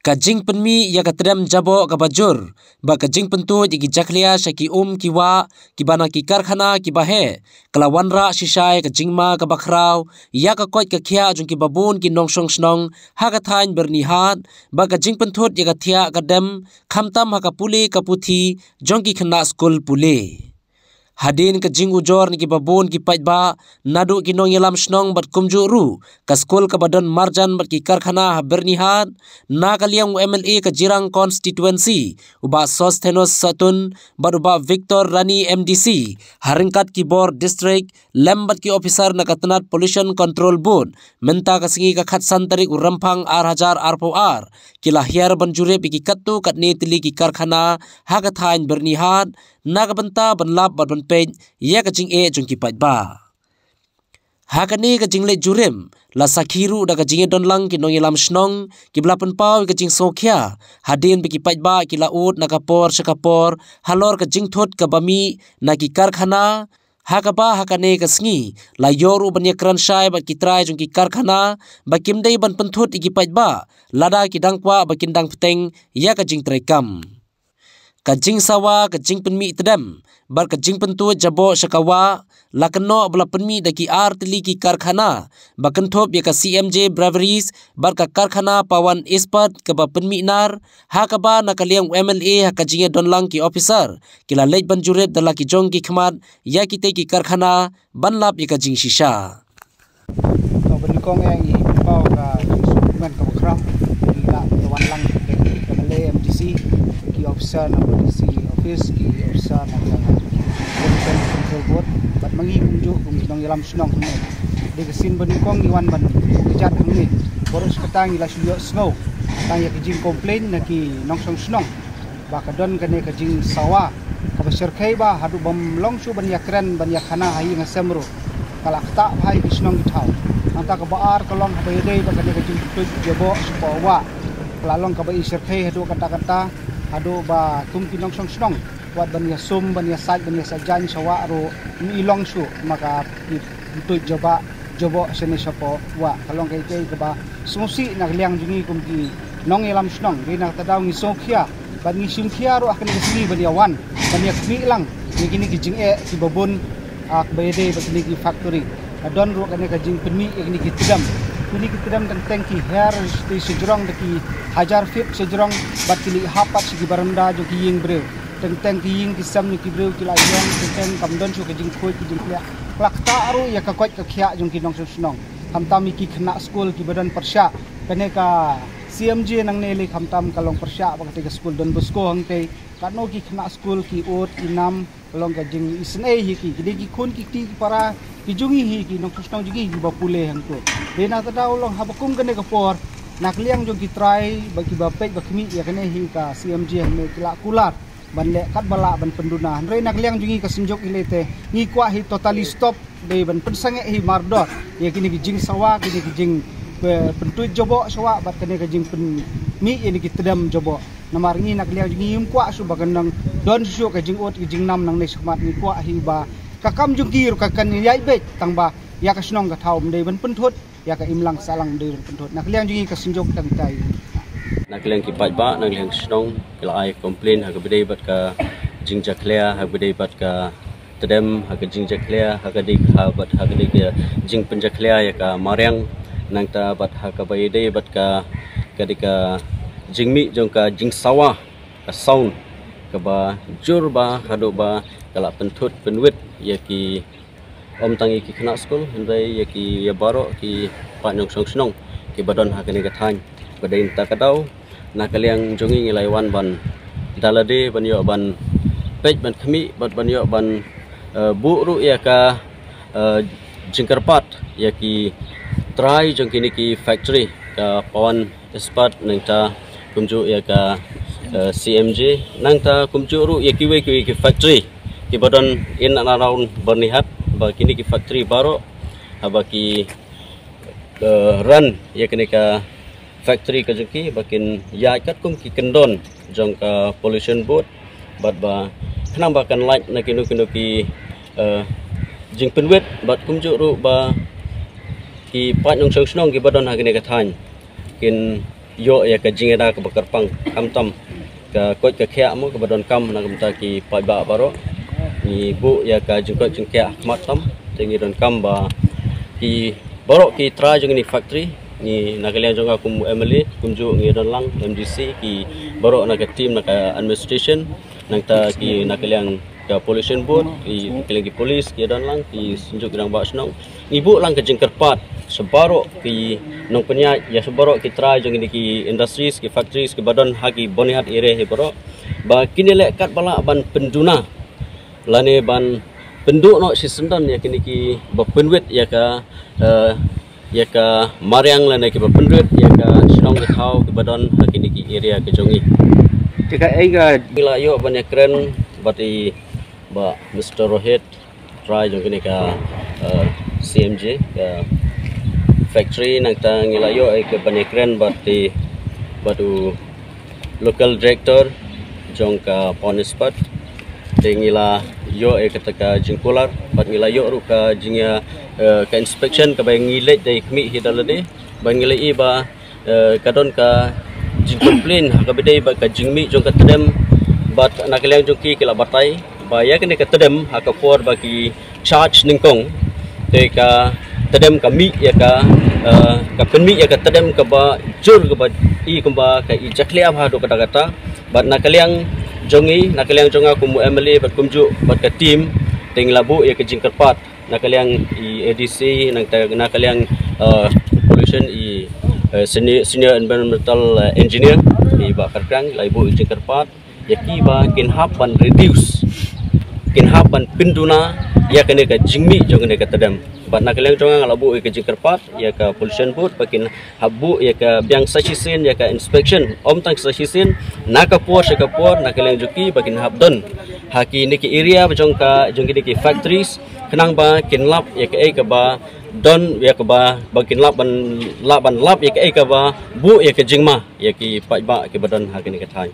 Kajing penmi ya katram jabo kabajur ba kajing pentu ki jaklia shaki kiwa kibana ki karkhana ki bahe kelawanra shisai kajing ma kabakrau ya ka koi ka khia jung ki babun ki nongsong snong ha ka thain bernihat ba kajing pentut ya kathia kadem khamtam ha ka puli kaputhi jong ki khna school pule hadin kajing ujor ni ki babun ki paitba nadu ki nong yalam snong bat kumju ru ka skol ka badan marjan bat ki karkhana ha bernihat na kaliang MLA ka jirang constituency uba sostenos satun bat uba Victor Rani MDC haringkat ki bor district lembat ki officer na katanat pollution control board menta ka singi ka khatsan tarik urampang R1000 RPR kila hiar banjure ki kattu katne tili ki karkhana ha ka thain bernihat naga benta banlap bat banpej ya kajing jong ki paitba hakane kajing le jurim la sakhiru da kajing donlang ki nongilam snong ki blapan pau kajing sokhya hadin biki paitba ki laut nakapor sakapor halor kajing thot ka bami na ki karkhana hakaba hakane kasngi la yoru banya kranshai bat ki trai jong ki karkhana bakim dei ban penthut ki paitba lada ki dangpa bakindang peteng ya kajing trekam kajing sawa kajing penmi tedam bar kajing pentu jabo shakawa lakno bla penmi daki artli ki karkhana bakenthop ya ka CMJ Breweries bar ka karkhana pawan ispat ka ba penmi nar ha ka ba nakaliang MLA ha kajing donlang ki officer kila lej banjuret dala ki jong ki khmat ya ki te ki karkhana banlap ya kajing shisha ka benikong yang i pau ka men ka kram la wan lang ke MLA MDC officer na polisi office ki officer na pollution control board bat mangi kunju kung nong yalam sunong ni de kesin benikong iwan ban kejat hang ni boros petang ila suyo snow tang ya kijing complain na ki nong song sunong ba kadon kane kijing sawa ka besar kai ba hadu bam long su ban yakran ban yakhana hai ngasemro kala kta bhai kisnong thau anta ka baar kolong ha dei ba kane kijing tu jebo supawa lalong ka ba isir kai hadu kata-kata ado ba tumpi nong song snong wat bania sum bania sajan sawa ro mi ilong su maka itu jobo sene sapo wa kalong kai ba sumusi nak liang jungi kumki nong elam snong di nak tadaw ngi sokhia ban ngi simkhia ro akan ngi bania wan bania kmi lang ngi kini kijing ki babun ak bayde bakini ki factory adon ro kan kijing penmi kini ki tidam kini kitram dan tangki hair sti sejrong deki 1000 feet sejrong bat kili hapat sigi baranda jo ki ying brew tang ki ying ki sam ni ki brew ki la yong tang kamdon su ke jing khoi ki jing klak klak ta aru ya ka koi ka khia jong ki nong snong hamtam ki khna school ki badan persya kane ka CMJ nang neli hamtam kalong persya ba ka school Don Bosco hangte kano ki khna school ki ot inam kalong ka jing isne hi ki ki khun ki ti para kijungi hi ki nong snong jigi ki bapule hangko dena tadaw long habakum kane ka por nakliang jong ki try bagi bapek bakmi ya kane hi ka CMJ hang kila kular banle kat bala ban penduna re nakliang jungi ka sinjok ilete ngi kwa hi totally stop de ban pensange hi mardor ya kini kijing sawa kini kijing pentu jobo sawa bat kane kijing pen mi ini ki tedam jobo namar ngi nakliang jungi im kwa su baganang don su kijing ot kijing nam nang ne smat ngi kwa hi ba kakam jungkir kakan yai bet tangba ya ka snong ka thaum de ban penthut ya ka imlang salang de penthut nakliang jungi ka sinjok tang tai nakliang ki pajba nakliang snong kila ai complain ha ka bidai bat ka jingja clear ha bidai bat ka tedem ha ka jingja clear ha ka dik ha bat ha ka dik jing penja clear ya ka mariang nang ta bat ha ka bayde bat ka kadika jingmi jong ka jing sawa ka sound ka ba jur ba hado ba kala penthut penwit ya ki om tangi ki khna school hendai ya ki ya baro ki pa nyong song snong ki badon ha kani ka thain badain ta kadau nakaliang jongi ngilai wan ban dalade ban yo ban pej ban khmi ban yo ban bu ru ya ka jingkarpat ya ki try jong kini ki factory ka pawan ispat nang ta kumju ya ka CMJ nang ta kumju ru ya ki we ki factory ki badon in and around bernihat ba kini ki factory baro ba ki run ya kini ka factory ka jeki bakin ya kat kum ki kendon jong ka pollution board bat ba khnam ba kan light na kinu ki jing penwet bat kum ju ru ba ki pat nong song snong ki badon ha kini ka than kin yo ya ka jingera ka bakarpang kamtam ka kot ka khia mo ka badon kam na kamta ki pai ba baro ni bu ya ka jingkot jingkia matam tengi don kam ba ki baro ki tra jong ni factory ni nakalian jong aku MLA kunju ngi don lang MDC ki baro na ka team na ka administration nang ta ki nakalian ka pollution board ki nakalian ki police ki don lang ki sunjuk grang ba snong ibu lang ka jingkerpat sebaro ki nong penya ya sebaro ki tra jong ni ki industries ki factories ki badon hagi bonihat ire he baro ba kini lekat bala ban penduna lane ban penduk no si sendan ya kini ki bapenwet ya ka mariang lane ki bapenwet ya ka sinong ke thau ki badon kini ki area ke jongi tika ai ga gila yo banyak keren bati ba Mr. Rohit try jong kini ka CMJ ka factory nang ta ngila yo ai ke banyak keren bati batu local director jong ka ponispat ngila yo kataka jingkular bat ngila yo ruka jingya ka inspection ka bay ngilet dai khmi hidalade ban ngila i ba kadon ka jing complain ka bedai ba ka jingmi jong ka tedem bat nakaliang jong ki kila batai ba ya kene ka tedem ha ka for ba ki charge ningkong te ka tedem ka mi ya ka penmi ya ka tedem ka ba jur ka ba i kumba ka i jaklia ba do kata bat nakaliang jongi nakaliang jonga kumu MLA bat kumju bat ka team ting labu ya ke jingkerpat nakaliang i ADC nakaliang pollution i senior environmental engineer i ba karkang laibu jingkerpat ya ki ba kin hapan reduce kin hapan pinduna ya kene ka jingmi jong ne ka tedam bat nakaliang jonga labu ke jingkerpat ya ka pollution board bakin habu ya ka biang sasisin ya ka inspection tang sasisin nakapur nakaliang juki bakin habdon haki niki area jong ki factories kenang ba kinlap ya ka ba don ya ka ba bakin lap ban lap ya ka ba bu ya ka jingma ya ki pa ba ke badon haki ni ka thai